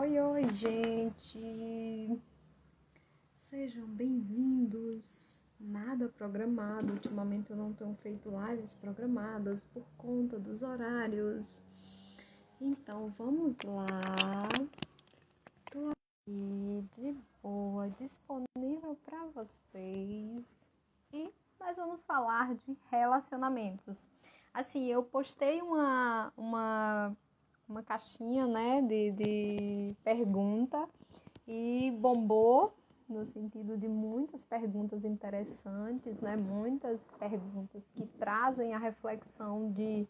Oi, gente! Sejam bem-vindos. Nada programado. Ultimamente eu não tenho feito lives programadas por conta dos horários. Então vamos lá. Tô aqui de boa, disponível para vocês. E nós vamos falar de relacionamentos. Assim, eu postei uma caixinha, né, de pergunta e bombou no sentido de muitas perguntas interessantes, né, muitas perguntas que trazem a reflexão de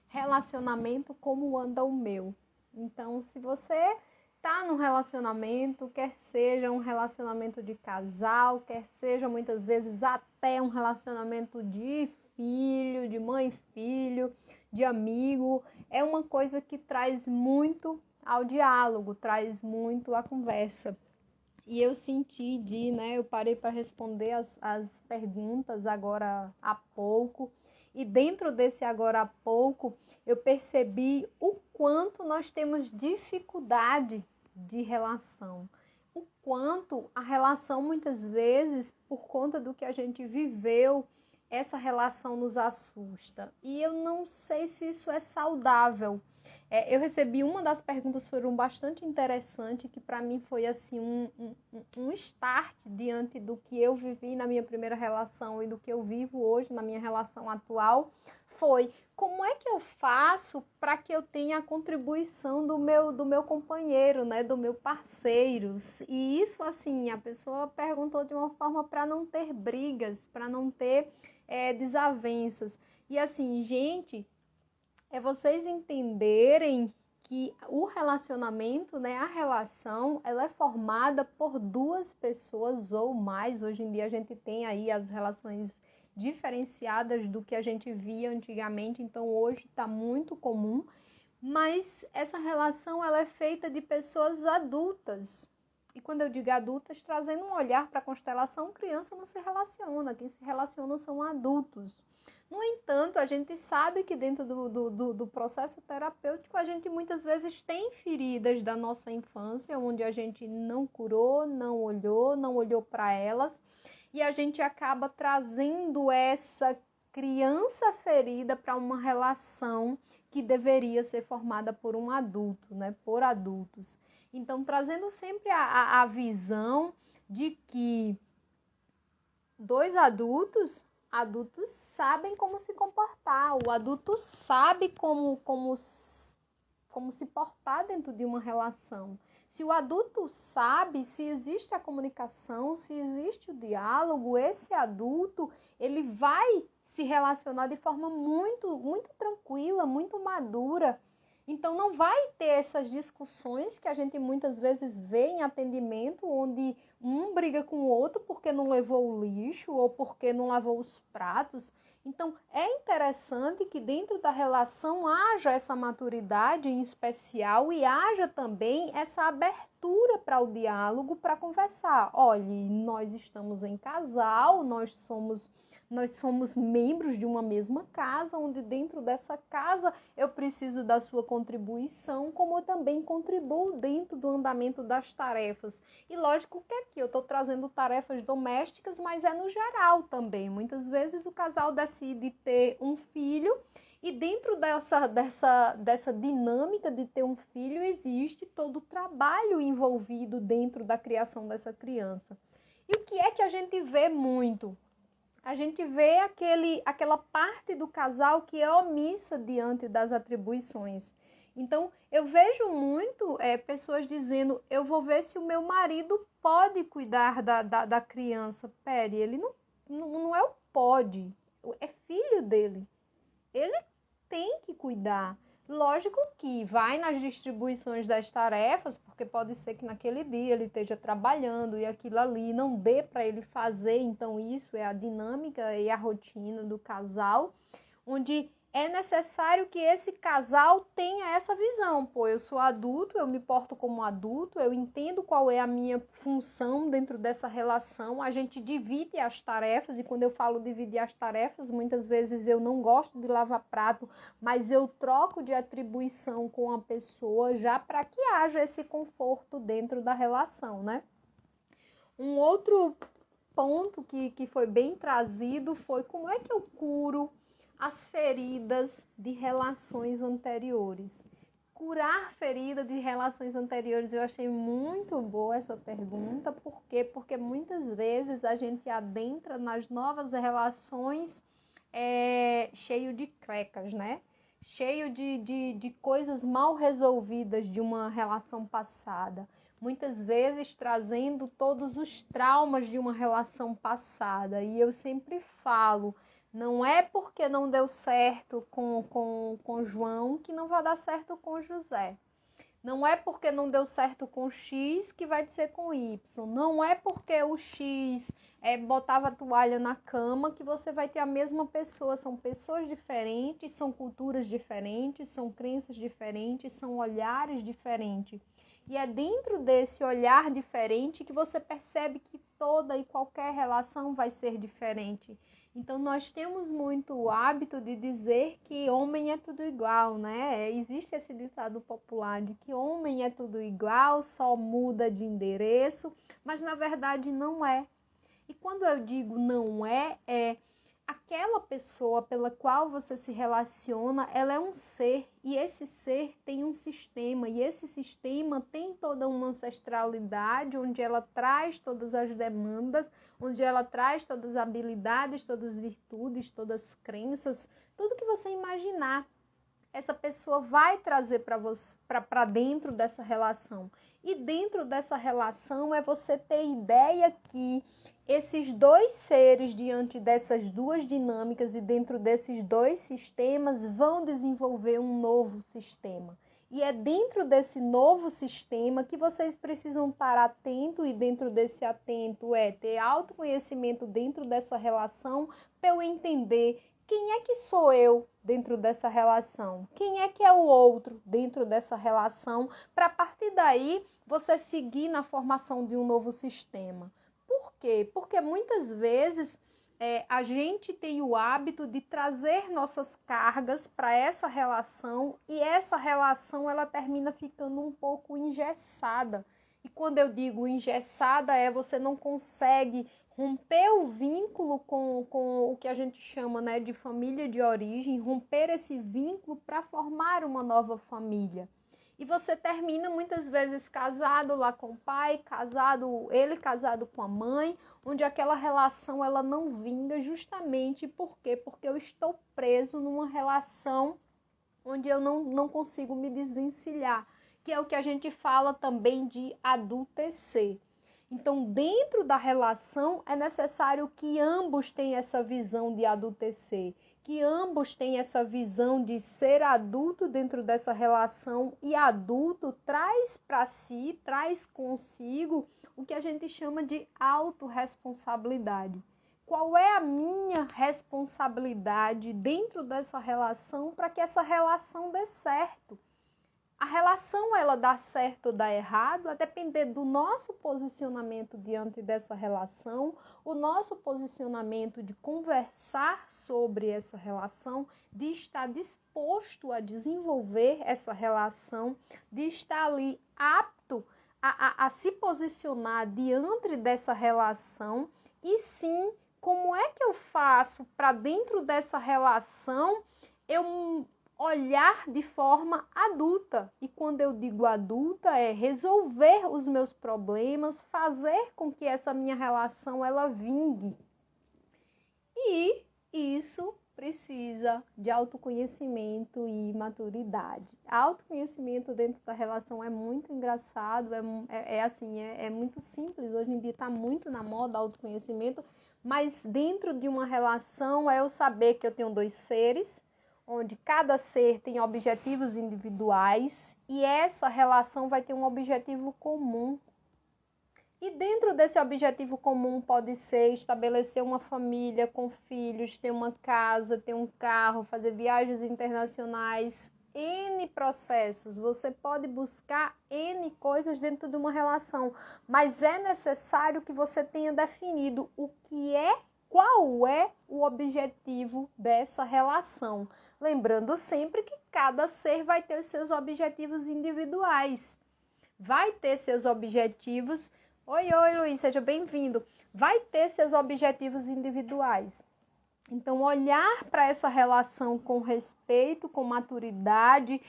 relacionamento, como anda o meu. Então, se você está num relacionamento, quer seja um relacionamento de casal, quer seja muitas vezes até um relacionamento de filho, de mãe e filho, de amigo, é uma coisa que traz muito ao diálogo, traz muito à conversa. E eu senti eu parei para responder as perguntas agora há pouco, e dentro desse agora há pouco, eu percebi o quanto nós temos dificuldade de relação. O quanto a relação, muitas vezes, por conta do que a gente viveu, essa relação nos assusta. E eu não sei se isso é saudável. Eu recebi uma das perguntas, foram bastante interessante, que para mim foi assim um start diante do que eu vivi na minha primeira relação e do que eu vivo hoje na minha relação atual, foi: como é que eu faço para que eu tenha a contribuição do meu companheiro, né, do meu parceiro? E isso, assim, a pessoa perguntou de uma forma para não ter brigas, para não ter desavenças. E assim, gente, vocês entenderem que o relacionamento, né, a relação, ela é formada por duas pessoas ou mais. Hoje em dia a gente tem aí as relações diferenciadas do que a gente via antigamente, então hoje está muito comum, mas essa relação ela é feita de pessoas adultas. E quando eu digo adultas, trazendo um olhar para a constelação, criança não se relaciona, quem se relaciona são adultos. No entanto, a gente sabe que dentro do processo terapêutico, a gente muitas vezes tem feridas da nossa infância, onde a gente não curou, não olhou para elas, e a gente acaba trazendo essa criança ferida para uma relação que deveria ser formada por um adulto, né? Por adultos. Então, trazendo sempre a visão de que dois adultos sabem como se comportar, o adulto sabe como se portar dentro de uma relação. Se o adulto sabe, se existe a comunicação, se existe o diálogo, esse adulto, ele vai se relacionar de forma muito, muito tranquila, muito madura. Então não vai ter essas discussões que a gente muitas vezes vê em atendimento, onde um briga com o outro porque não levou o lixo ou porque não lavou os pratos. Então é interessante que dentro da relação haja essa maturidade em especial e haja também essa abertura para o diálogo, para conversar. Olhe, nós estamos em casal, nós somos membros de uma mesma casa, onde dentro dessa casa eu preciso da sua contribuição, como eu também contribuo dentro do andamento das tarefas. E lógico que aqui eu estou trazendo tarefas domésticas, mas é no geral também. Muitas vezes o casal decide ter um filho e dentro dessa dinâmica de ter um filho existe todo o trabalho envolvido dentro da criação dessa criança. E o que é que a gente vê muito? A gente vê aquela parte do casal que é omissa diante das atribuições. Então, eu vejo muito pessoas dizendo: eu vou ver se o meu marido pode cuidar da criança. Pere, ele não é o pode, é filho dele. Ele tem que cuidar. Lógico que vai nas distribuições das tarefas, porque pode ser que naquele dia ele esteja trabalhando e aquilo ali não dê para ele fazer. Então isso é a dinâmica e a rotina do casal, onde é necessário que esse casal tenha essa visão. Pô, eu sou adulto, eu me porto como adulto, eu entendo qual é a minha função dentro dessa relação, a gente divide as tarefas, e quando eu falo dividir as tarefas, muitas vezes eu não gosto de lavar prato, mas eu troco de atribuição com a pessoa já para que haja esse conforto dentro da relação, né? Um outro ponto que foi bem trazido foi como é que eu curo as feridas de relações anteriores. Curar ferida de relações anteriores, eu achei muito boa essa pergunta. Por quê? Porque muitas vezes a gente adentra nas novas relações cheio de crecas, né? Cheio de coisas mal resolvidas de uma relação passada. Muitas vezes trazendo todos os traumas de uma relação passada. E eu sempre falo, não é porque não deu certo com João que não vai dar certo com José. Não é porque não deu certo com X que vai ser com Y. Não é porque o X botava a toalha na cama que você vai ter a mesma pessoa. São pessoas diferentes, são culturas diferentes, são crenças diferentes, são olhares diferentes. E é dentro desse olhar diferente que você percebe que toda e qualquer relação vai ser diferente. Então, nós temos muito o hábito de dizer que homem é tudo igual, né? Existe esse ditado popular de que homem é tudo igual, só muda de endereço, mas na verdade não é. E quando eu digo não é aquela pessoa pela qual você se relaciona, ela é um ser, e esse ser tem um sistema, e esse sistema tem toda uma ancestralidade, onde ela traz todas as demandas, onde ela traz todas as habilidades, todas as virtudes, todas as crenças, tudo que você imaginar, essa pessoa vai trazer para dentro dessa relação. E dentro dessa relação é você ter ideia que esses dois seres, diante dessas duas dinâmicas e dentro desses dois sistemas, vão desenvolver um novo sistema. E é dentro desse novo sistema que vocês precisam estar atento, e dentro desse atento ter autoconhecimento dentro dessa relação, para eu entender quem é que sou eu dentro dessa relação, quem é que é o outro dentro dessa relação, para a partir daí você seguir na formação de um novo sistema. Por quê? Porque muitas vezes a gente tem o hábito de trazer nossas cargas para essa relação, e essa relação ela termina ficando um pouco engessada. E quando eu digo engessada, você não consegue romper o vínculo com o que a gente chama, né, de família de origem, romper esse vínculo para formar uma nova família. E você termina muitas vezes casado lá com o pai, ele casado com a mãe, onde aquela relação ela não vinga, justamente por quê? Porque eu estou preso numa relação onde eu não consigo me desvencilhar, que é o que a gente fala também de adultecer. Então, dentro da relação, é necessário que ambos tenham essa visão de adultecer, que ambos tenham essa visão de ser adulto dentro dessa relação, e adulto traz para si, traz consigo o que a gente chama de autorresponsabilidade. Qual é a minha responsabilidade dentro dessa relação para que essa relação dê certo? A relação ela dá certo ou dá errado a depender do nosso posicionamento diante dessa relação, o nosso posicionamento de conversar sobre essa relação, de estar disposto a desenvolver essa relação, de estar ali apto a se posicionar diante dessa relação. E sim, como é que eu faço para dentro dessa relação eu olhar de forma adulta? E quando eu digo adulta, é resolver os meus problemas, fazer com que essa minha relação ela vingue. E isso precisa de autoconhecimento e maturidade. Autoconhecimento dentro da relação é muito engraçado, é muito simples. Hoje em dia está muito na moda autoconhecimento, mas dentro de uma relação é eu saber que eu tenho dois seres, onde cada ser tem objetivos individuais, e essa relação vai ter um objetivo comum. E dentro desse objetivo comum pode ser estabelecer uma família com filhos, ter uma casa, ter um carro, fazer viagens internacionais, N processos. Você pode buscar N coisas dentro de uma relação, mas é necessário que você tenha definido qual é o objetivo dessa relação. Lembrando sempre que cada ser vai ter os seus objetivos individuais. Vai ter seus objetivos. Oi, Luiz, seja bem-vindo. Vai ter seus objetivos individuais. Então, olhar para essa relação com respeito, com maturidade,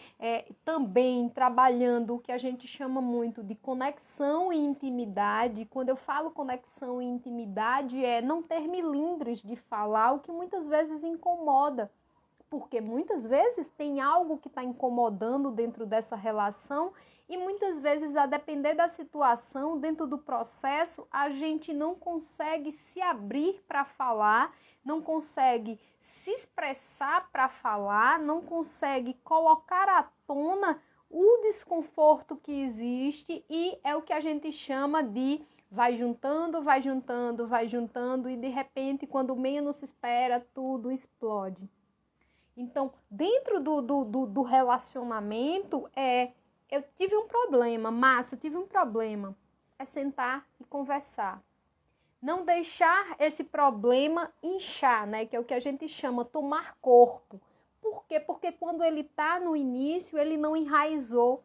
também trabalhando o que a gente chama muito de conexão e intimidade. Quando eu falo conexão e intimidade, é não ter milindres de falar, o que muitas vezes incomoda. Porque muitas vezes tem algo que está incomodando dentro dessa relação e muitas vezes, a depender da situação, dentro do processo, a gente não consegue se abrir para falar, não consegue se expressar para falar, não consegue colocar à tona o desconforto que existe e é o que a gente chama de vai juntando, vai juntando, vai juntando e de repente, quando menos se espera, tudo explode. Então, dentro do relacionamento, eu tive um problema, Márcia, eu tive um problema. É sentar e conversar. Não deixar esse problema inchar, né? Que é o que a gente chama tomar corpo. Por quê? Porque quando ele está no início, ele não enraizou.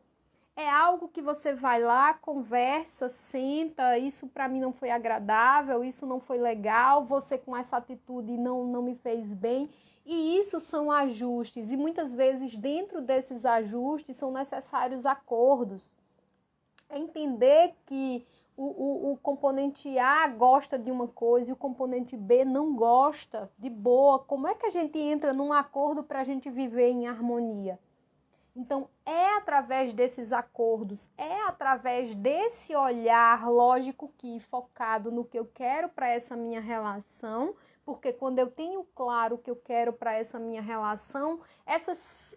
É algo que você vai lá, conversa, senta, isso para mim não foi agradável, isso não foi legal, você com essa atitude não me fez bem. E isso são ajustes, e muitas vezes dentro desses ajustes são necessários acordos. É entender que o componente A gosta de uma coisa e o componente B não gosta, de boa. Como é que a gente entra num acordo para a gente viver em harmonia? Então, é através desses acordos, é através desse olhar lógico que focado no que eu quero para essa minha relação, porque quando eu tenho claro o que eu quero para essa minha relação, essas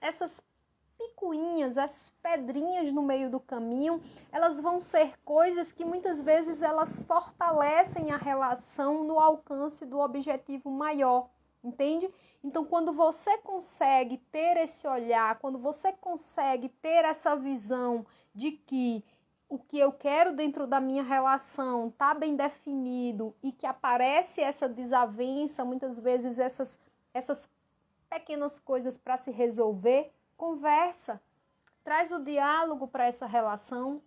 picuinhas, essas pedrinhas no meio do caminho, elas vão ser coisas que muitas vezes elas fortalecem a relação no alcance do objetivo maior, entende? Então, quando você consegue ter esse olhar, quando você consegue ter essa visão de que o que eu quero dentro da minha relação está bem definido e que aparece essa desavença, muitas vezes essas pequenas coisas para se resolver, conversa, traz o diálogo para essa relação,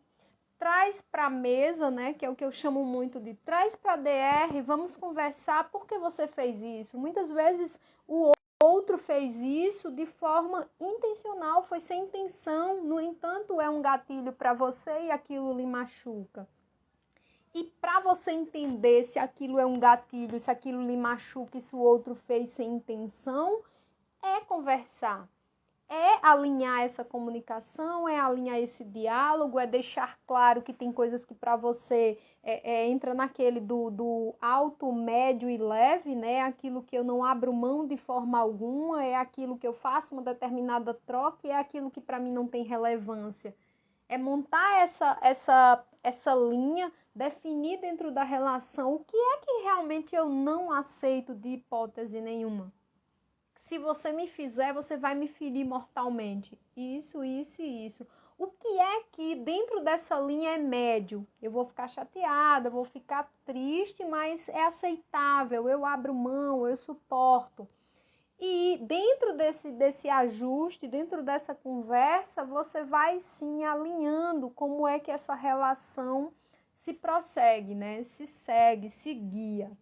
traz para a mesa, né, que é o que eu chamo muito de traz para a DR, vamos conversar, por que você fez isso? Muitas vezes o outro fez isso de forma intencional, foi sem intenção, no entanto é um gatilho para você e aquilo lhe machuca. E para você entender se aquilo é um gatilho, se aquilo lhe machuca e se o outro fez sem intenção, é conversar. É alinhar essa comunicação, é alinhar esse diálogo, é deixar claro que tem coisas que para você entra naquele do alto, médio e leve, né? Aquilo que eu não abro mão de forma alguma, é aquilo que eu faço uma determinada troca e é aquilo que para mim não tem relevância. É montar essa linha, definir dentro da relação o que é que realmente eu não aceito de hipótese nenhuma. Se você me fizer, você vai me ferir mortalmente. Isso, isso e isso. O que é que dentro dessa linha é médio? Eu vou ficar chateada, vou ficar triste, mas é aceitável, eu abro mão, eu suporto. E dentro desse ajuste, dentro dessa conversa, você vai sim alinhando como é que essa relação se prossegue, né? Se segue, se guia.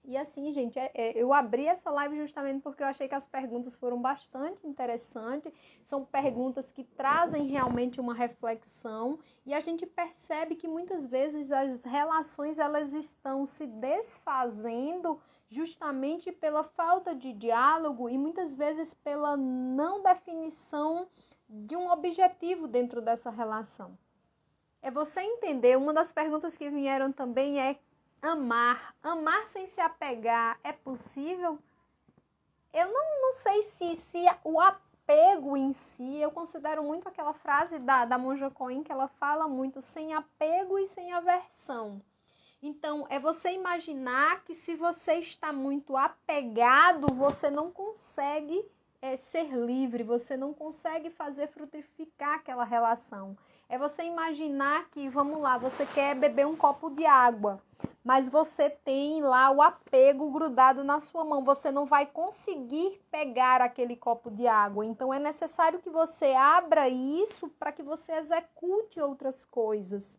E assim, gente, eu abri essa live justamente porque eu achei que as perguntas foram bastante interessantes. São perguntas que trazem realmente uma reflexão e a gente percebe que muitas vezes as relações elas estão se desfazendo justamente pela falta de diálogo e muitas vezes pela não definição de um objetivo dentro dessa relação. É você entender, uma das perguntas que vieram também é amar sem se apegar é possível? Eu não sei se apego em si, eu considero muito aquela frase da Monja Coen, que ela fala muito, sem apego e sem aversão. Então, é você imaginar que se você está muito apegado, você não consegue ser livre, você não consegue fazer frutificar aquela relação. É você imaginar que, vamos lá, você quer beber um copo de água, mas você tem lá o apego grudado na sua mão, você não vai conseguir pegar aquele copo de água. Então, é necessário que você abra isso para que você execute outras coisas.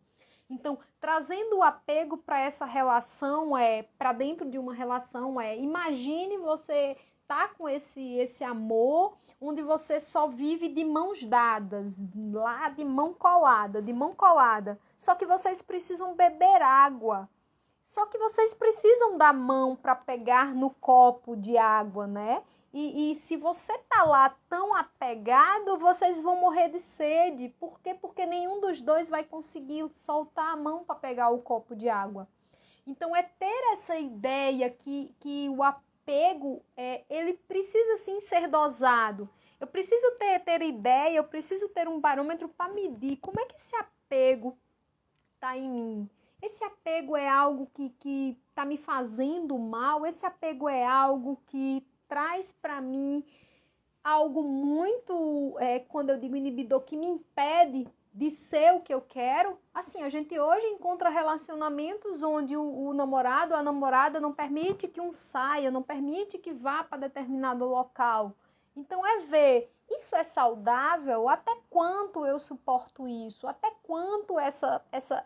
Então, trazendo o apego para essa relação, para dentro de uma relação, imagine você tá com esse amor, onde você só vive de mãos dadas, lá de mão colada, de mão colada. Só que vocês precisam beber água. Só que vocês precisam da mão para pegar no copo de água, né? E se você tá lá tão apegado, vocês vão morrer de sede. Por quê? Porque nenhum dos dois vai conseguir soltar a mão para pegar o copo de água. Então, é ter essa ideia que o apego, ele precisa sim ser dosado. Eu preciso ter ideia, eu preciso ter um parâmetro para medir como é que esse apego está em mim. Esse apego é algo que está me fazendo mal? Esse apego é algo que traz para mim algo muito, quando eu digo inibidor, que me impede de ser o que eu quero? Assim, a gente hoje encontra relacionamentos onde o namorado, a namorada não permite que um saia, não permite que vá para determinado local. Então, ver, isso é saudável? Até quanto eu suporto isso? Até quanto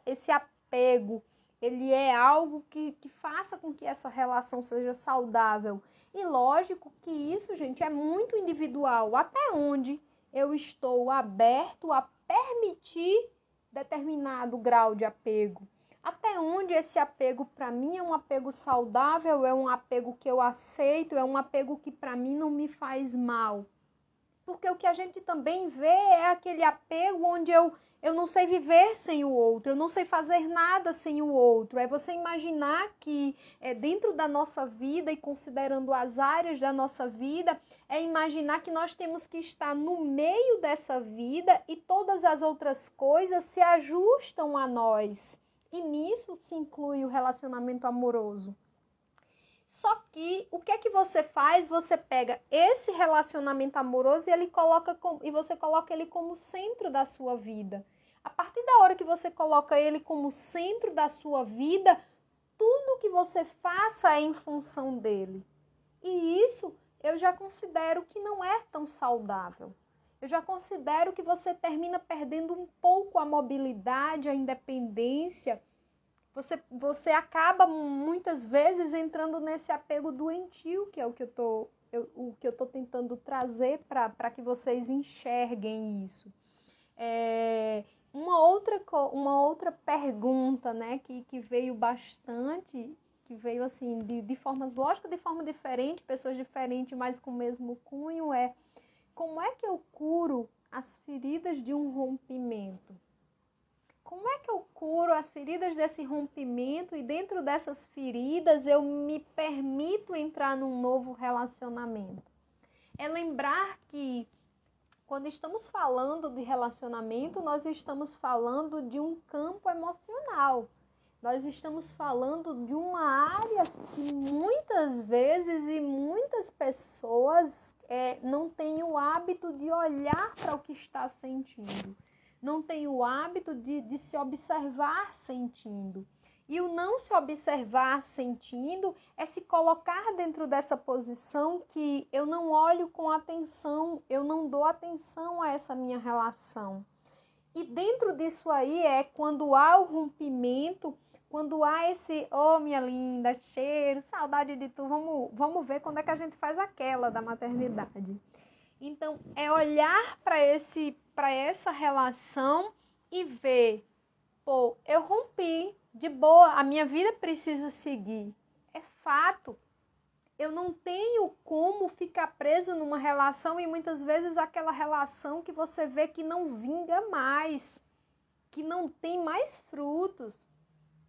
esse apego, ele é algo que faça com que essa relação seja saudável? E lógico que isso, gente, é muito individual. Até onde eu estou aberto a permitir determinado grau de apego? Até onde esse apego para mim é um apego saudável, é um apego que eu aceito, é um apego que para mim não me faz mal? Porque o que a gente também vê é aquele apego onde eu não sei viver sem o outro, eu não sei fazer nada sem o outro. É você imaginar que dentro da nossa vida e considerando as áreas da nossa vida, é imaginar que nós temos que estar no meio dessa vida e todas as outras coisas se ajustam a nós. E nisso se inclui o relacionamento amoroso. Só que o que é que você faz? Você pega esse relacionamento amoroso e você coloca ele como centro da sua vida. A partir da hora que você coloca ele como centro da sua vida, tudo que você faça é em função dele. E isso eu já considero que não é tão saudável. Eu já considero que você termina perdendo um pouco a mobilidade, a independência. Você acaba muitas vezes entrando nesse apego doentio, que é o que eu tô tentando trazer para que vocês enxerguem isso. Uma outra pergunta, né, que veio bastante, que veio assim de formas, lógico, de forma diferente, pessoas diferentes, mas com o mesmo cunho, como é que eu curo as feridas de um rompimento? Como é que eu curo as feridas desse rompimento e dentro dessas feridas eu me permito entrar num novo relacionamento? É lembrar que quando estamos falando de relacionamento, nós estamos falando de um campo emocional. Nós estamos falando de uma área que muitas vezes e muitas pessoas não têm o hábito de olhar para o que está sentindo. Não tem o hábito de se observar sentindo. E o não se observar sentindo é se colocar dentro dessa posição que eu não olho com atenção, eu não dou atenção a essa minha relação. E dentro disso aí quando há o rompimento, quando há esse, oh minha linda, cheiro, saudade de tu, vamos ver quando é que a gente faz aquela da maternidade. Então, é olhar para essa relação e ver, pô, eu rompi, de boa, a minha vida precisa seguir. É fato. Eu não tenho como ficar preso numa relação e muitas vezes aquela relação que você vê que não vinga mais, que não tem mais frutos.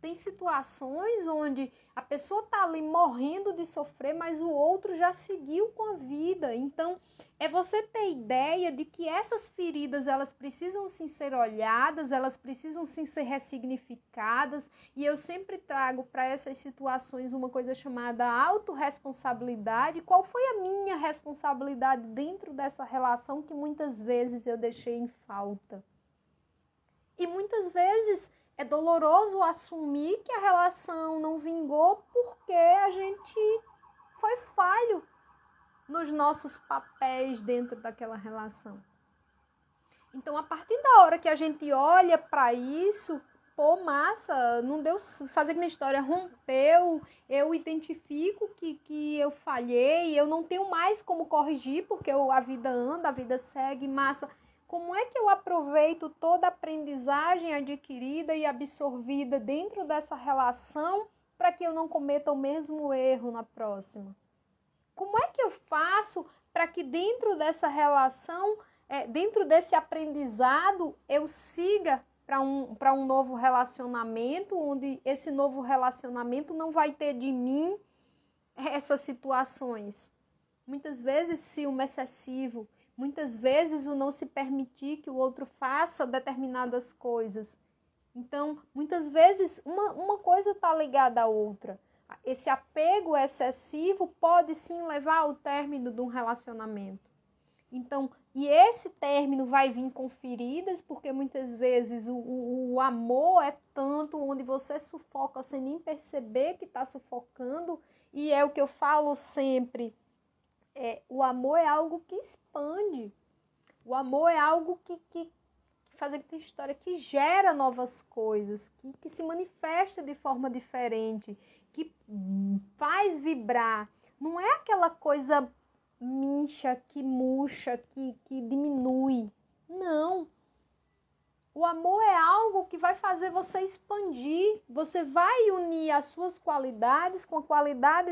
Tem situações onde a pessoa está ali morrendo de sofrer, mas o outro já seguiu com a vida. Então, é você ter ideia de que essas feridas, elas precisam sim ser olhadas, elas precisam sim ser ressignificadas. E eu sempre trago para essas situações uma coisa chamada autorresponsabilidade. Qual foi a minha responsabilidade dentro dessa relação que muitas vezes eu deixei em falta? E muitas vezes é doloroso assumir que a relação não vingou porque a gente foi falho nos nossos papéis dentro daquela relação. Então, a partir da hora que a gente olha para isso, pô, massa, não deu, fazer que na história rompeu, eu identifico que eu falhei, eu não tenho mais como corrigir, porque a vida anda, a vida segue, massa. Como é que eu aproveito toda a aprendizagem adquirida e absorvida dentro dessa relação para que eu não cometa o mesmo erro na próxima? Como é que eu faço para que dentro dessa relação, dentro desse aprendizado, eu siga para um novo relacionamento, onde esse novo relacionamento não vai ter de mim essas situações? Muitas vezes ciúme excessivo, muitas vezes o não se permitir que o outro faça determinadas coisas. Então, muitas vezes uma coisa está ligada à outra. Esse apego excessivo pode sim levar ao término de um relacionamento. Então, e esse término vai vir com feridas, porque muitas vezes o amor é tanto onde você sufoca sem nem perceber que está sufocando. E é o que eu falo sempre, o amor é algo que expande. O amor é algo que faz aquela história, que gera novas coisas, que se manifesta de forma diferente, que faz vibrar. Não é aquela coisa mincha, que murcha, que diminui. Não. O amor é algo que vai fazer você expandir. Você vai unir as suas qualidades com a qualidade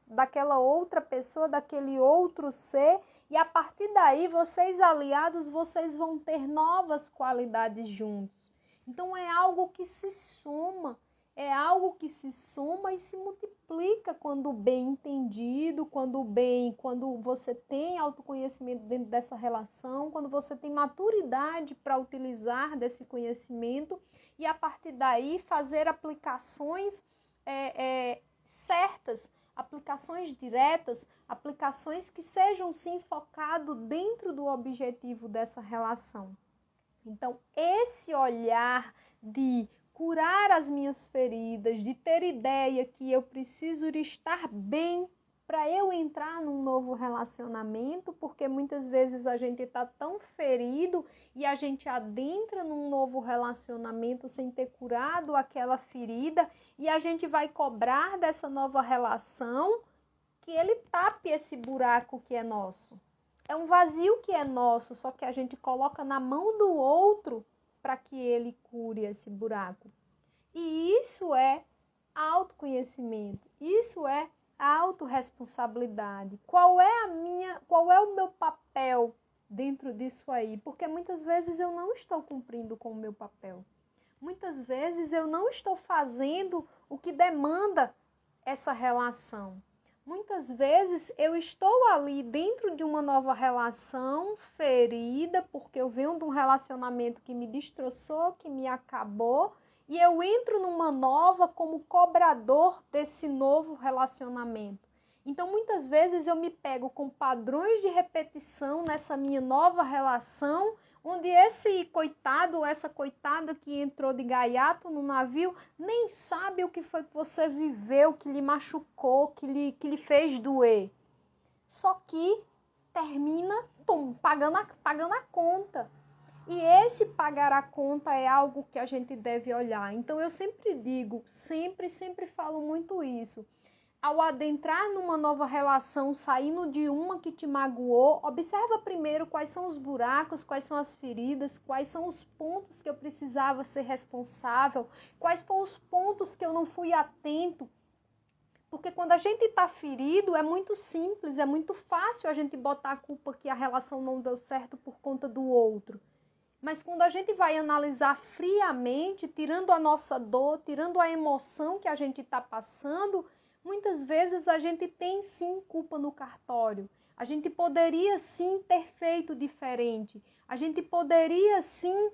daquela outra pessoa, daquele outro ser. E a partir daí, vocês aliados, vocês vão ter novas qualidades juntos. Então é algo que se soma. É algo que se soma e se multiplica quando bem entendido, quando você tem autoconhecimento dentro dessa relação, quando você tem maturidade para utilizar desse conhecimento e a partir daí fazer aplicações certas, aplicações diretas, aplicações que sejam sim focadas dentro do objetivo dessa relação. Então, esse olhar de curar as minhas feridas, de ter ideia que eu preciso estar bem para eu entrar num novo relacionamento, porque muitas vezes a gente está tão ferido e a gente adentra num novo relacionamento sem ter curado aquela ferida e a gente vai cobrar dessa nova relação que ele tape esse buraco que é nosso. É um vazio que é nosso, só que a gente coloca na mão do outro para que ele cure esse buraco. E isso é autoconhecimento, isso é autorresponsabilidade. Qual é o meu papel dentro disso aí? Porque muitas vezes eu não estou cumprindo com o meu papel. Muitas vezes eu não estou fazendo o que demanda essa relação. Muitas vezes eu estou ali dentro de uma nova relação, ferida, porque eu venho de um relacionamento que me destroçou, que me acabou, e eu entro numa nova como cobrador desse novo relacionamento. Então, muitas vezes eu me pego com padrões de repetição nessa minha nova relação, onde esse coitado ou essa coitada que entrou de gaiato no navio nem sabe o que foi que você viveu, que lhe machucou, que lhe fez doer. Só que termina pagando a conta. E esse pagar a conta é algo que a gente deve olhar. Então eu sempre digo, sempre falo muito isso. Ao adentrar numa nova relação, saindo de uma que te magoou, observa primeiro quais são os buracos, quais são as feridas, quais são os pontos que eu precisava ser responsável, quais foram os pontos que eu não fui atento. Porque quando a gente está ferido, é muito simples, é muito fácil a gente botar a culpa que a relação não deu certo por conta do outro. Mas quando a gente vai analisar friamente, tirando a nossa dor, tirando a emoção que a gente está passando, muitas vezes a gente tem sim culpa no cartório. A gente poderia sim ter feito diferente. A gente poderia sim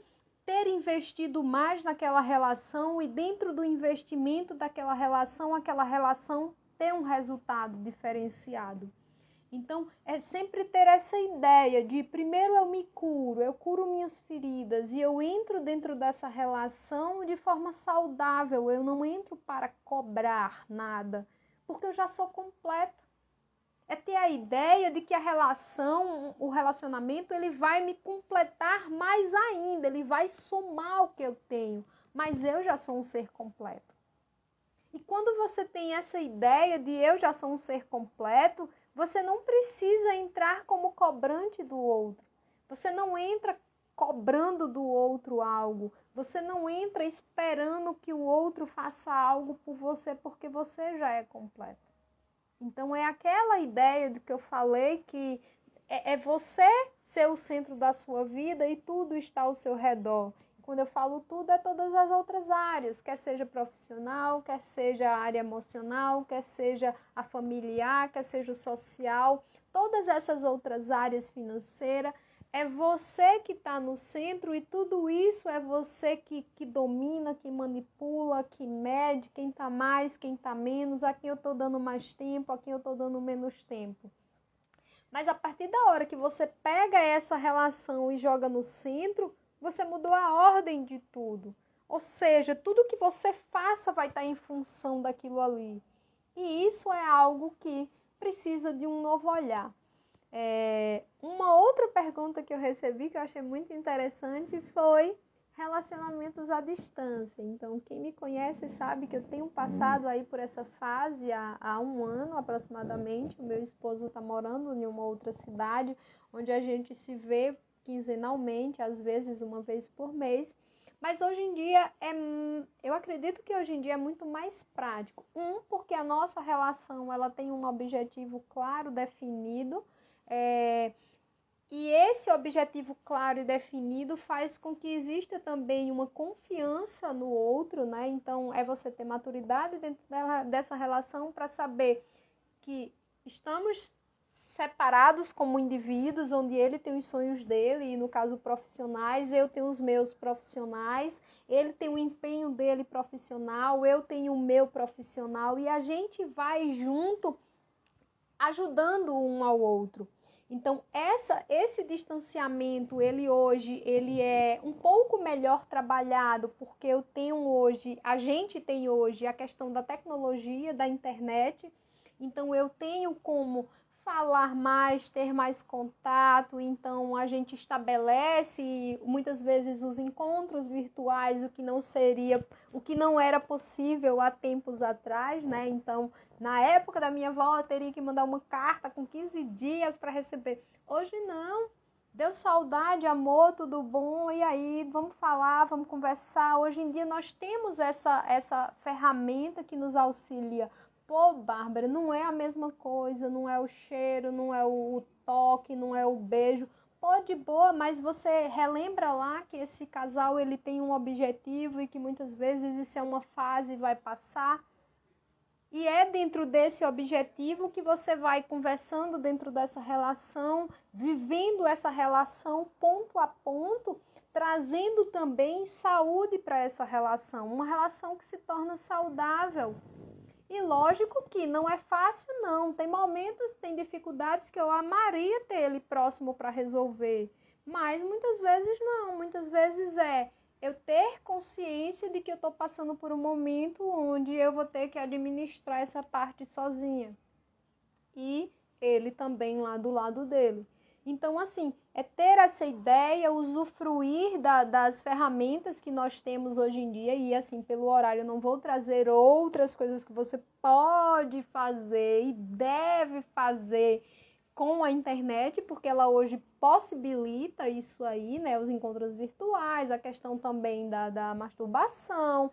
ter investido mais naquela relação e dentro do investimento daquela relação, aquela relação ter um resultado diferenciado. Então, é sempre ter essa ideia de primeiro eu me curo, eu curo minhas feridas e eu entro dentro dessa relação de forma saudável, eu não entro para cobrar nada, porque eu já sou completo. É ter a ideia de que a relação, o relacionamento, ele vai me completar mais ainda, ele vai somar o que eu tenho, mas eu já sou um ser completo. E quando você tem essa ideia de eu já sou um ser completo, você não precisa entrar como cobrante do outro. Você não entra cobrando do outro algo. Você não entra esperando que o outro faça algo por você, porque você já é completo. Então, é aquela ideia de que eu falei que é você ser o centro da sua vida e tudo está ao seu redor. Quando eu falo tudo, é todas as outras áreas, quer seja profissional, quer seja a área emocional, quer seja a familiar, quer seja o social, todas essas outras áreas financeiras, é você que está no centro e tudo isso é você que domina, que manipula, que mede, quem está mais, quem está menos, a quem eu estou dando mais tempo, a quem eu estou dando menos tempo. Mas a partir da hora que você pega essa relação e joga no centro, você mudou a ordem de tudo. Ou seja, tudo que você faça vai estar em função daquilo ali. E isso é algo que precisa de um novo olhar. Uma outra pergunta que eu recebi, que eu achei muito interessante, foi relacionamentos à distância. Então, quem me conhece sabe que eu tenho passado aí por essa fase há um ano aproximadamente. O meu esposo está morando em uma outra cidade, onde a gente se vê quinzenalmente, às vezes uma vez por mês. Mas hoje em dia, eu acredito que hoje em dia é muito mais prático. Porque a nossa relação ela tem um objetivo claro, definido, e esse objetivo claro e definido faz com que exista também uma confiança no outro, né? Então, é você ter maturidade dentro dessa relação para saber que estamos separados como indivíduos, onde ele tem os sonhos dele, e no caso profissionais, eu tenho os meus profissionais, ele tem o empenho dele profissional, eu tenho o meu profissional, e a gente vai junto ajudando um ao outro. Então, esse distanciamento, ele é um pouco melhor trabalhado, porque a gente tem hoje a questão da tecnologia, da internet, então eu tenho como falar mais, ter mais contato, então a gente estabelece muitas vezes os encontros virtuais, o que não era possível há tempos atrás, né? Então, na época da minha avó, eu teria que mandar uma carta com 15 dias para receber. Hoje não. Deu saudade, amor, tudo bom? E aí, vamos falar, vamos conversar. Hoje em dia nós temos essa ferramenta que nos auxilia. Pô, Bárbara, não é a mesma coisa, não é o cheiro, não é o toque, não é o beijo. Pô, de boa, mas você relembra lá que esse casal ele tem um objetivo e que muitas vezes isso é uma fase e vai passar. E é dentro desse objetivo que você vai conversando dentro dessa relação, vivendo essa relação ponto a ponto, trazendo também saúde para essa relação, uma relação que se torna saudável. E lógico que não é fácil não, tem momentos, tem dificuldades que eu amaria ter ele próximo para resolver, mas muitas vezes não, muitas vezes eu ter consciência de que eu estou passando por um momento onde eu vou ter que administrar essa parte sozinha. E ele também lá do lado dele. Então, assim, é ter essa ideia, usufruir das ferramentas que nós temos hoje em dia. E, assim, pelo horário, eu não vou trazer outras coisas que você pode fazer e deve fazer com a internet, porque ela hoje possibilita isso aí, né? Os encontros virtuais, a questão também da masturbação.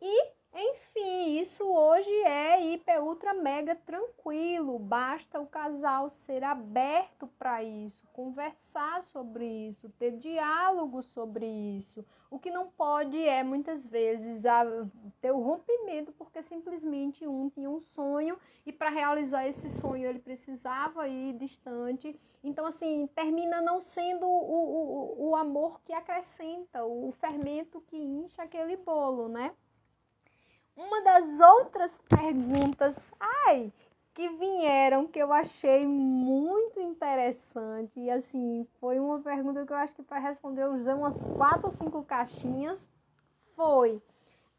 E, enfim, isso hoje é hiper ultra ultra mega tranquilo, basta o casal ser aberto para isso, conversar sobre isso, ter diálogo sobre isso. O que não pode é, muitas vezes, ter o rompimento, porque simplesmente um tinha um sonho e para realizar esse sonho ele precisava ir distante. Então, assim, termina não sendo o amor que acrescenta, o fermento que incha aquele bolo, né? Uma das outras perguntas, que vieram, que eu achei muito interessante, e assim, foi uma pergunta que eu acho que para responder eu usei umas 4 ou 5 caixinhas, foi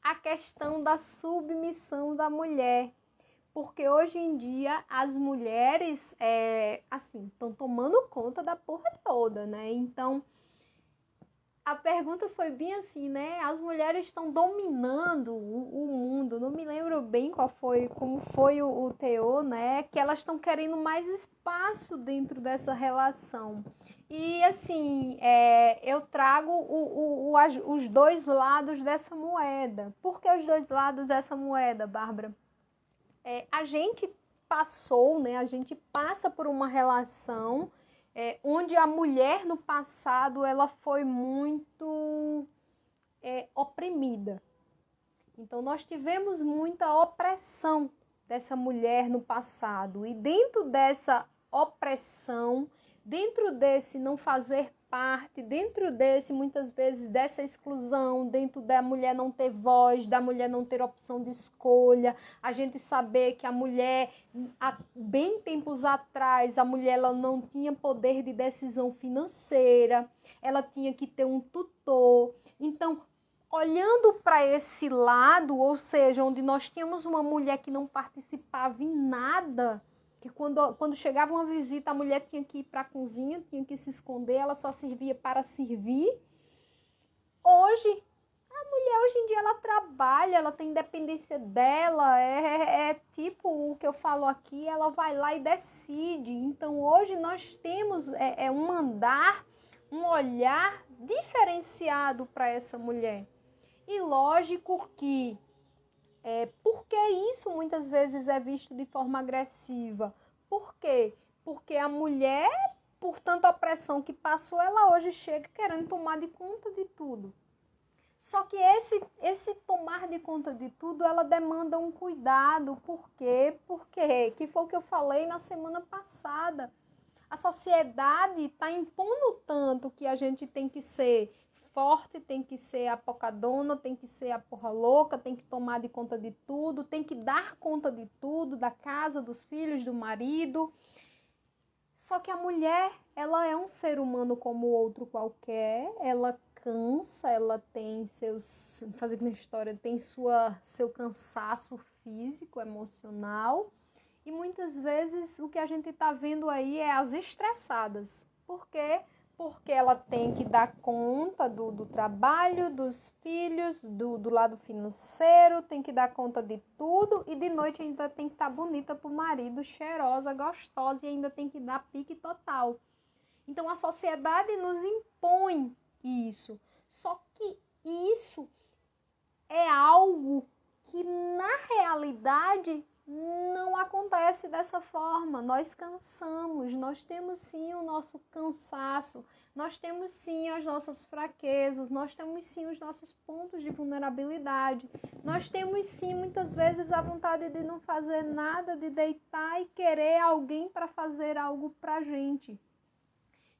a questão da submissão da mulher. Porque hoje em dia as mulheres, estão tomando conta da porra toda, né? Então, a pergunta foi bem assim, né? As mulheres estão dominando o mundo. Não me lembro bem como foi o teor, né? Que elas estão querendo mais espaço dentro dessa relação. E assim, eu trago os dois lados dessa moeda. Por que os dois lados dessa moeda, Bárbara? A gente passou, né? A gente passa por uma relação onde a mulher no passado ela foi muito oprimida. Então nós tivemos muita opressão dessa mulher no passado e dentro dessa opressão, dentro desse não fazer parte, dentro desse muitas vezes dessa exclusão, dentro da mulher não ter voz, da mulher não ter opção de escolha, a gente saber que a mulher, há bem tempos atrás, a mulher ela não tinha poder de decisão financeira, ela tinha que ter um tutor. Então, olhando para esse lado, ou seja, onde nós tínhamos uma mulher que não participava em nada, que quando chegava uma visita, a mulher tinha que ir para a cozinha, tinha que se esconder, ela só servia para servir. Hoje em dia ela trabalha, ela tem independência dela, tipo o que eu falo aqui, ela vai lá e decide. Então hoje nós temos um andar, um olhar diferenciado para essa mulher. E lógico que, por que isso muitas vezes é visto de forma agressiva? Por quê? Porque a mulher, por tanta opressão que passou, ela hoje chega querendo tomar de conta de tudo. Só que esse tomar de conta de tudo, ela demanda um cuidado. Por quê? Porque, que foi o que eu falei na semana passada. A sociedade está impondo tanto que a gente tem que ser forte, tem que ser a pocadona, tem que ser a porra louca, tem que tomar de conta de tudo, tem que dar conta de tudo, da casa, dos filhos, do marido. Só que a mulher, ela é um ser humano como outro qualquer, ela cansa, ela tem fazendo história, tem seu cansaço físico, emocional, e muitas vezes o que a gente está vendo aí é as estressadas. Por quê? Porque ela tem que dar conta do trabalho, dos filhos, do lado financeiro, tem que dar conta de tudo e de noite ainda tem que estar bonita para o marido, cheirosa, gostosa e ainda tem que dar pique total. Então a sociedade nos impõe isso. Só que isso é algo que na realidade não acontece dessa forma. Nós cansamos, nós temos sim o nosso cansaço, nós temos sim as nossas fraquezas, nós temos sim os nossos pontos de vulnerabilidade, nós temos sim muitas vezes a vontade de não fazer nada, de deitar e querer alguém para fazer algo pra gente.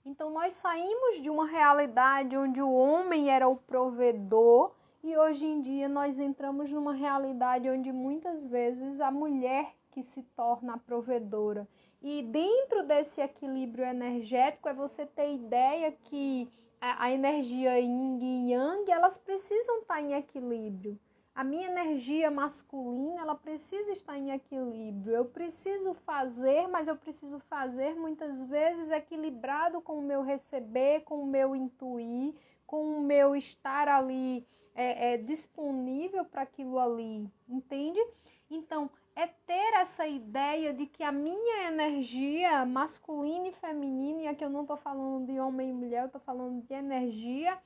Então nós saímos de uma realidade onde o homem era o provedor e hoje em dia nós entramos numa realidade onde muitas vezes a mulher que se torna a provedora. E dentro desse equilíbrio energético é você ter ideia que a energia yin e yang, elas precisam estar em equilíbrio. A minha energia masculina, ela precisa estar em equilíbrio. Eu preciso fazer, mas eu preciso fazer muitas vezes equilibrado com o meu receber, com o meu intuir, com o meu estar ali disponível para aquilo ali, entende? Então, é ter essa ideia de que a minha energia masculina e feminina, e aqui eu não estou falando de homem e mulher, eu estou falando de energia,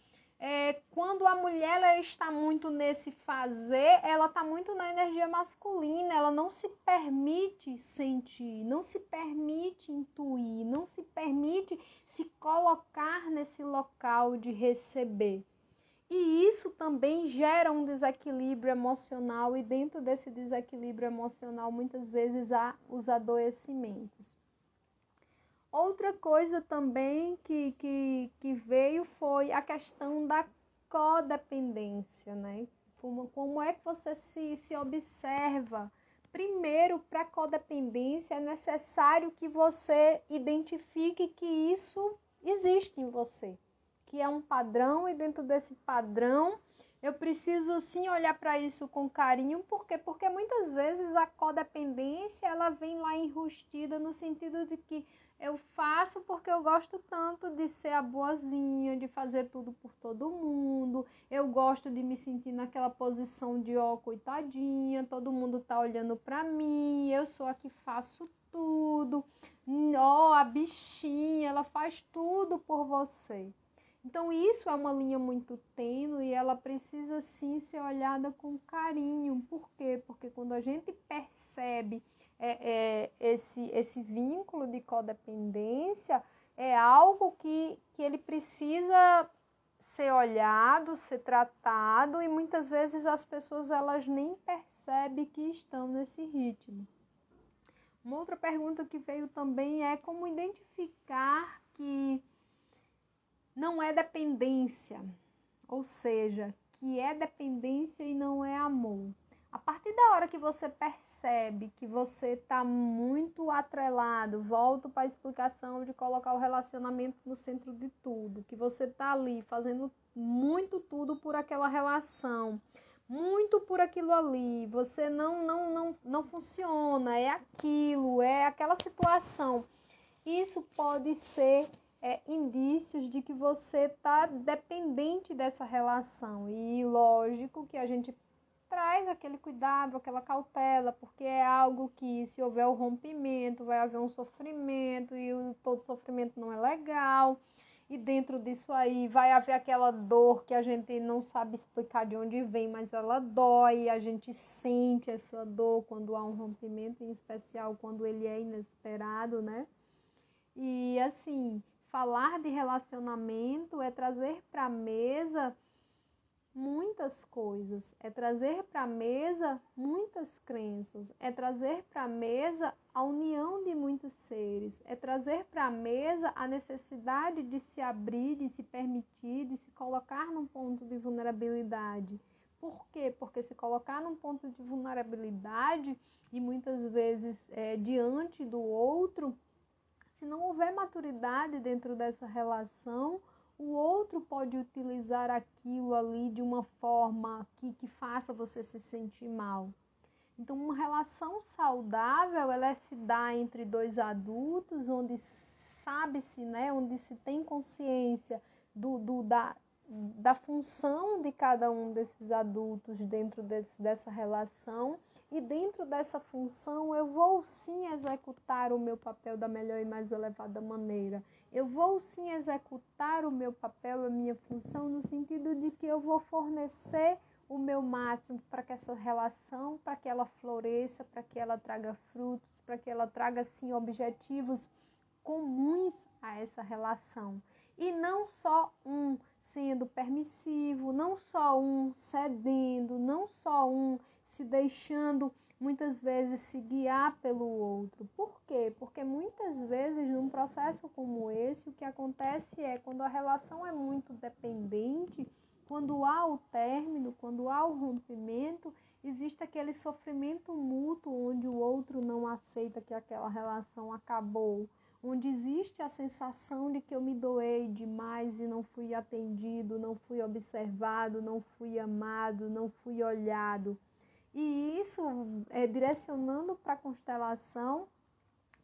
Quando a mulher ela está muito nesse fazer, ela está muito na energia masculina, ela não se permite sentir, não se permite intuir, não se permite se colocar nesse local de receber. E isso também gera um desequilíbrio emocional, e dentro desse desequilíbrio emocional, muitas vezes há os adoecimentos. Outra coisa também que veio foi a questão da codependência, né? Como é que você se observa? Primeiro, para a codependência, é necessário que você identifique que isso existe em você, que é um padrão, e dentro desse padrão eu preciso sim olhar para isso com carinho. Por quê? Porque muitas vezes a codependência ela vem lá enrustida no sentido de que eu faço porque eu gosto tanto de ser a boazinha, de fazer tudo por todo mundo. Eu gosto de me sentir naquela posição de coitadinha, todo mundo tá olhando para mim, eu sou a que faço tudo. A bichinha, ela faz tudo por você. Então isso é uma linha muito tênue e ela precisa sim ser olhada com carinho. Por quê? Porque quando a gente percebe esse vínculo de codependência, é algo que ele precisa ser olhado, ser tratado, e muitas vezes as pessoas elas nem percebem que estão nesse ritmo. Uma outra pergunta que veio também é como identificar que não é dependência, ou seja, que é dependência e não é amor. A partir da hora que você percebe que você está muito atrelado, volto para a explicação de colocar o relacionamento no centro de tudo, que você está ali fazendo muito tudo por aquela relação, muito por aquilo ali, você não funciona, é aquilo, é aquela situação. Isso pode ser indícios de que você está dependente dessa relação. E lógico que a gente traz aquele cuidado, aquela cautela, porque é algo que, se houver o rompimento, vai haver um sofrimento, e todo sofrimento não é legal. E dentro disso aí vai haver aquela dor que a gente não sabe explicar de onde vem, mas ela dói, a gente sente essa dor quando há um rompimento, em especial quando ele é inesperado, né? E assim, falar de relacionamento é trazer para a mesa muitas coisas, é trazer para a mesa muitas crenças, é trazer para a mesa a união de muitos seres, é trazer para a mesa a necessidade de se abrir, de se permitir, de se colocar num ponto de vulnerabilidade. Por quê? Porque se colocar num ponto de vulnerabilidade, e muitas vezes diante do outro, se não houver maturidade dentro dessa relação, o outro pode utilizar aquilo ali de uma forma que faça você se sentir mal. Então, uma relação saudável, ela se dá entre dois adultos, onde sabe-se, né, onde se tem consciência da função de cada um desses adultos dentro dessa relação. E dentro dessa função eu vou sim executar o meu papel da melhor e mais elevada maneira. Eu vou sim executar o meu papel, a minha função, no sentido de que eu vou fornecer o meu máximo para que essa relação, para que ela floresça, para que ela traga frutos, para que ela traga sim objetivos comuns a essa relação. E não só um sendo permissivo, não só um cedendo, não só um se deixando muitas vezes se guiar pelo outro. Por quê? Porque muitas vezes num processo como esse, o que acontece é quando a relação é muito dependente, quando há o término, quando há o rompimento, existe aquele sofrimento mútuo onde o outro não aceita que aquela relação acabou, onde existe a sensação de que eu me doei demais e não fui atendido, não fui observado, não fui amado, não fui olhado. E isso, direcionando para a constelação,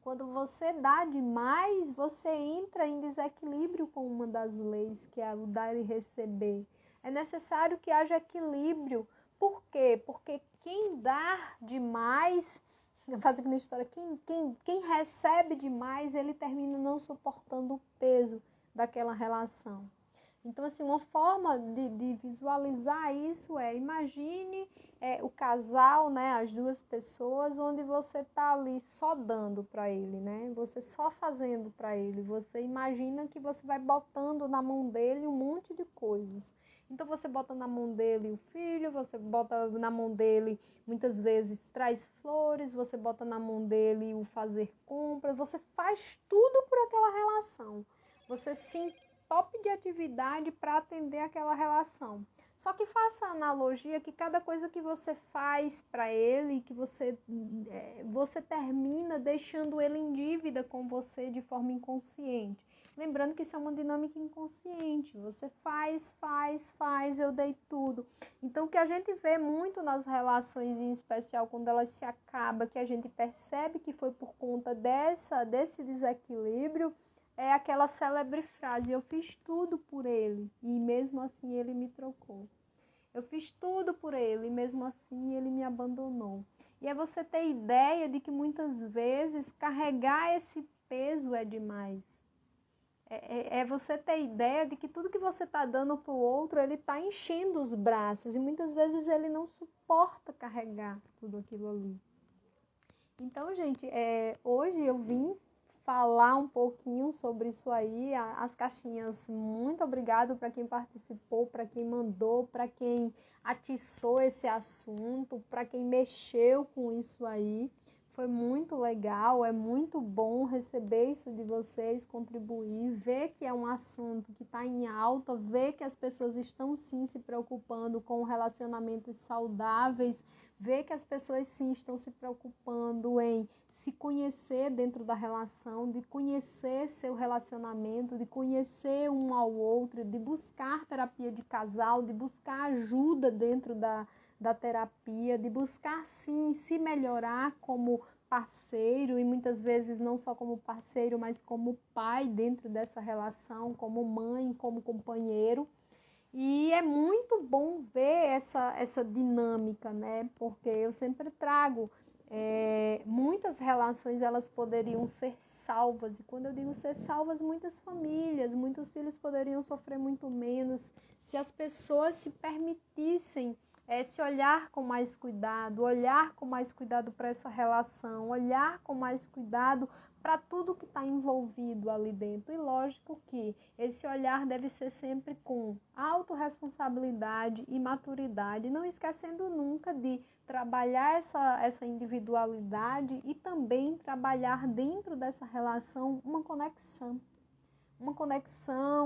quando você dá demais, você entra em desequilíbrio com uma das leis, que é o dar e receber. É necessário que haja equilíbrio. Por quê? Porque quem dá demais, faz aqui na história, quem recebe demais, ele termina não suportando o peso daquela relação. Então, assim, uma forma de visualizar isso imagine o casal, né, as duas pessoas, onde você está ali só dando para ele, né, você só fazendo para ele, você imagina que você vai botando na mão dele um monte de coisas. Então, você bota na mão dele o filho, você bota na mão dele, muitas vezes, traz flores, você bota na mão dele o fazer compras, você faz tudo por aquela relação. Você se top de atividade para atender aquela relação. Só que faça a analogia que cada coisa que você faz para ele, que você termina deixando ele em dívida com você de forma inconsciente. Lembrando que isso é uma dinâmica inconsciente. Você faz, eu dei tudo. Então, o que a gente vê muito nas relações, em especial quando elas se acabam, que a gente percebe que foi por conta desse desequilíbrio, é aquela célebre frase: eu fiz tudo por ele e mesmo assim ele me trocou. Eu fiz tudo por ele e mesmo assim ele me abandonou. E é você ter ideia de que muitas vezes carregar esse peso é demais. É você ter ideia de que tudo que você está dando para o outro, ele está enchendo os braços e muitas vezes ele não suporta carregar tudo aquilo ali. Então, gente, hoje eu vim falar um pouquinho sobre isso aí, as caixinhas. Muito obrigado para quem participou, para quem mandou, para quem atiçou esse assunto, para quem mexeu com isso aí. Foi muito legal, é muito bom receber isso de vocês, contribuir, ver que é um assunto que está em alta, ver que as pessoas estão sim se preocupando com relacionamentos saudáveis, ver que as pessoas sim estão se preocupando em se conhecer dentro da relação, de conhecer seu relacionamento, de conhecer um ao outro, de buscar terapia de casal, de buscar ajuda dentro da terapia, de buscar sim se melhorar como parceiro e muitas vezes não só como parceiro, mas como pai dentro dessa relação, como mãe, como companheiro. E é muito bom ver essa dinâmica, né? Porque eu sempre trago muitas relações, elas poderiam ser salvas. E quando eu digo ser salvas, muitas famílias, muitos filhos poderiam sofrer muito menos se as pessoas se permitissem se olhar com mais cuidado, olhar com mais cuidado para essa relação, olhar com mais cuidado para tudo que está envolvido ali dentro. E lógico que esse olhar deve ser sempre com autorresponsabilidade e maturidade, não esquecendo nunca de trabalhar essa individualidade e também trabalhar dentro dessa relação uma conexão,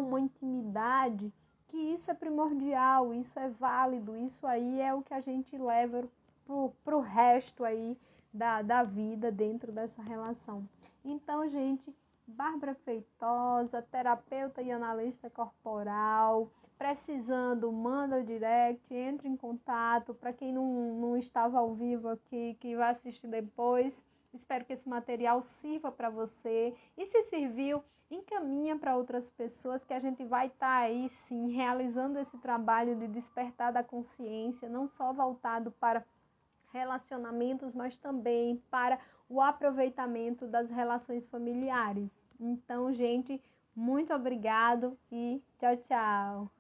uma intimidade, que isso é primordial, isso é válido, isso aí é o que a gente leva para o resto aí da vida dentro dessa relação. Então, gente, Bárbara Feitosa, terapeuta e analista corporal, precisando, manda o direct, entre em contato. Para quem não estava ao vivo aqui, que vai assistir depois, espero que esse material sirva para você. E se serviu, encaminha para outras pessoas, que a gente vai estar aí sim realizando esse trabalho de despertar da consciência, não só voltado para relacionamentos, mas também para o aproveitamento das relações familiares. Então, gente, muito obrigado e tchau, tchau!